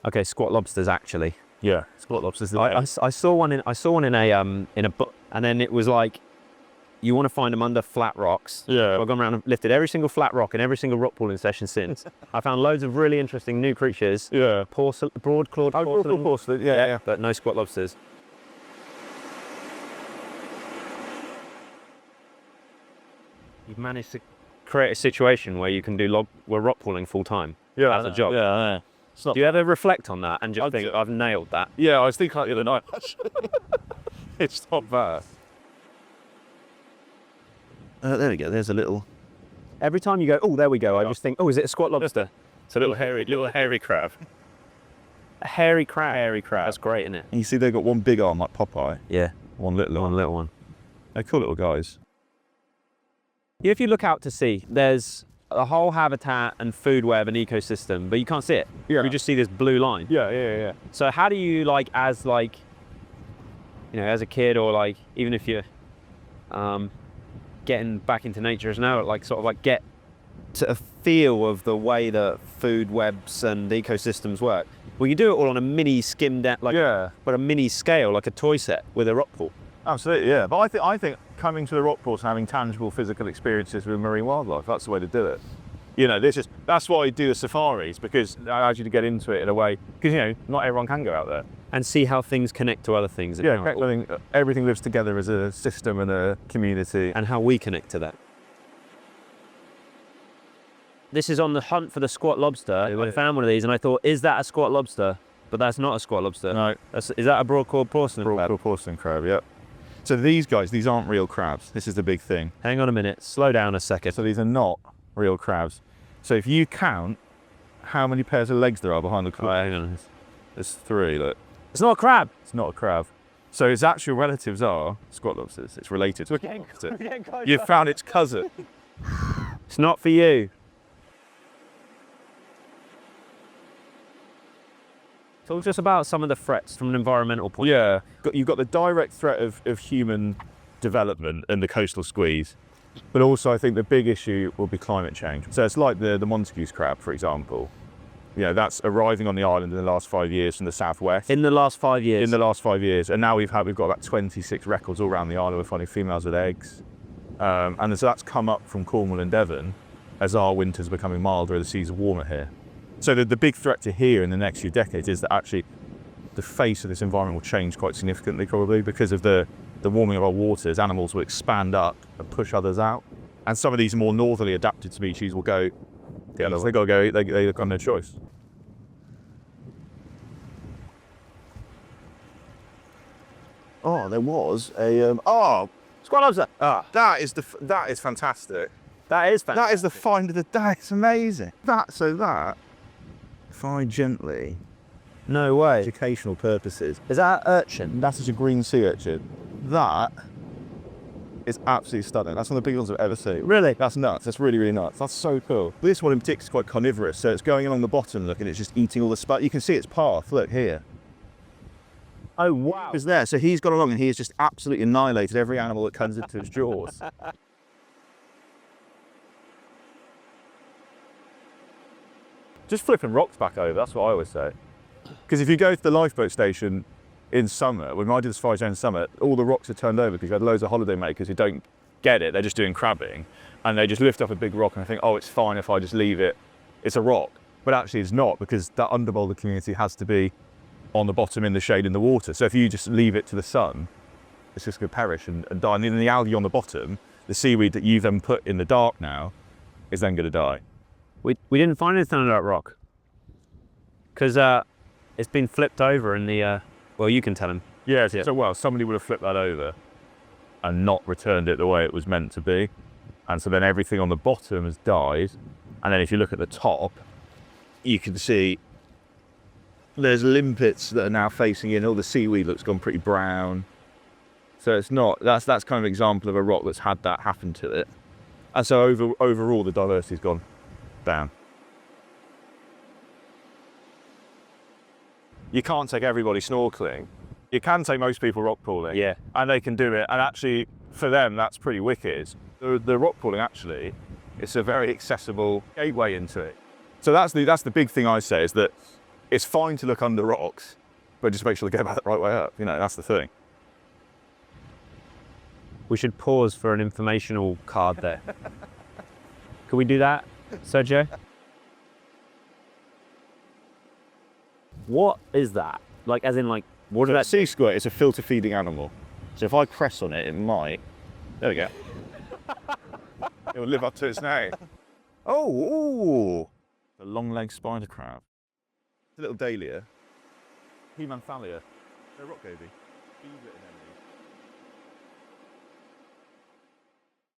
Okay, squat lobsters actually. Yeah, squat lobsters. I saw one in a book, and then it was like, you want to find them under flat rocks. Yeah. So I've gone around and lifted every single flat rock in every single rock pooling session since. I found loads of really interesting new creatures. Yeah. Broad-clawed porcelain. Porcelain. Yeah. But no squat lobsters. You've managed to create a situation where you can do rock pooling full time. Yeah. As a job. Yeah. Do you ever reflect on that and just think, I've nailed that? Yeah, I was thinking like the other night. It's not bad. There we go. There's a little. Every time you go, oh, there we go, I just think, oh, is it a squat lobster? It's a little hairy crab. A hairy crab. Hairy crab. That's great, isn't it? And you see they've got one big arm like Popeye. Yeah. One little one. They're cool little guys. If you look out to sea, there's a whole habitat and food web and ecosystem, but you can't see it. Yeah. You just see this blue line. Yeah. So how do you, as a kid, or even if you're getting back into nature as now, get to a feel of the way that food webs and ecosystems work? Well, you do it all on a mini skimmed out, but a mini scale, like a toy set with a rock pool. Absolutely, yeah. But I think coming to the rock pools and having tangible physical experiences with marine wildlife, that's the way to do it. You know, that's why I do the safaris, because it allows you to get into it in a way, because, not everyone can go out there. And see how things connect to other things. Yeah, everything lives together as a system and a community. And how we connect to that. This is on the hunt for the squat lobster. I found one of these and I thought, is that a squat lobster? But that's not a squat lobster. No. Is that a broad-clawed porcelain crab? Broad-clawed porcelain crab, yeah. So these aren't real crabs. This is the big thing. Hang on a minute, slow down a second. So these are not real crabs. So if you count how many pairs of legs there are behind the claw. Hang on. There's 3, look. It's not a crab. It's not a crab. So its actual relatives are squat lobsters. It's related to a You've found its cousin. It's not for you. Talk to us about some of the threats from an environmental point. Yeah, you've got the direct threat of human development and the coastal squeeze, but also I think the big issue will be climate change. So it's like the Montague's crab, for example. That's arriving on the island in the last 5 years from the southwest. In the last 5 years? In the last 5 years. And now we've got about 26 records all around the island. We're finding females with eggs. And so that's come up from Cornwall and Devon as our winters are becoming milder, the seas are warmer here. So the big threat to here in the next few decades is that actually the face of this environment will change quite significantly, probably because of the warming of our waters. Animals will expand up and push others out. And some of these more northerly adapted species will go, they got to go, they've got no choice. Oh, there was a, Squat lobster. that is fantastic. That is fantastic. That is the find of the day. It's amazing. If I gently, No way. educational purposes, Is that urchin? that is a green sea urchin. That is absolutely stunning. That's one of the biggest ones I've ever seen. Really? That's nuts. That's really, really nuts. That's so cool. This one in particular is quite carnivorous, so it's going along the bottom, look, and it's just eating all the spot. You can see its path, look here. Oh, wow. It's there, so he's gone along and he has just absolutely annihilated every animal that comes into his jaws. Just flipping rocks back over, that's what I always say. Because if you go to the lifeboat station in summer, when I did the safari in summer, all the rocks are turned over because you had loads of holiday makers who don't get it, they're just doing crabbing, and they just lift up a big rock and they think, oh, it's fine if I just leave it, it's a rock. But actually it's not, because that underboulder community has to be on the bottom in the shade in the water. So if you just leave it to the sun, it's just going to perish and die. And then the algae on the bottom, the seaweed that you've then put in the dark now, is then going to die. We didn't find anything under that rock. Because it's been flipped over in the, well, you can tell him. Yeah, so somebody would have flipped that over and not returned it the way it was meant to be. And so then everything on the bottom has died. And then if you look at the top, you can see there's limpets that are now facing in. All the seaweed looks gone pretty brown. So it's not, that's kind of an example of a rock that's had that happen to it. And so overall the diversity's gone down. You can't take everybody snorkeling. You can take most people rock pooling. Yeah. And they can do it. And actually, for them, that's pretty wicked. The rock pooling, actually, it's a very accessible gateway into it. So that's the big thing I say, is that it's fine to look under rocks, but just make sure they go about the right way up. You know, that's the thing. We should pause for an informational card there. Can we do that, Sergio? What is that? Like, as in, like, what is that? Sea squirt is a filter feeding animal. So if I press on it, it might. There we go. It will live up to its name. Oh, the long-legged spider crab. It's a little dahlia. Hemanthalia. They're rock goby.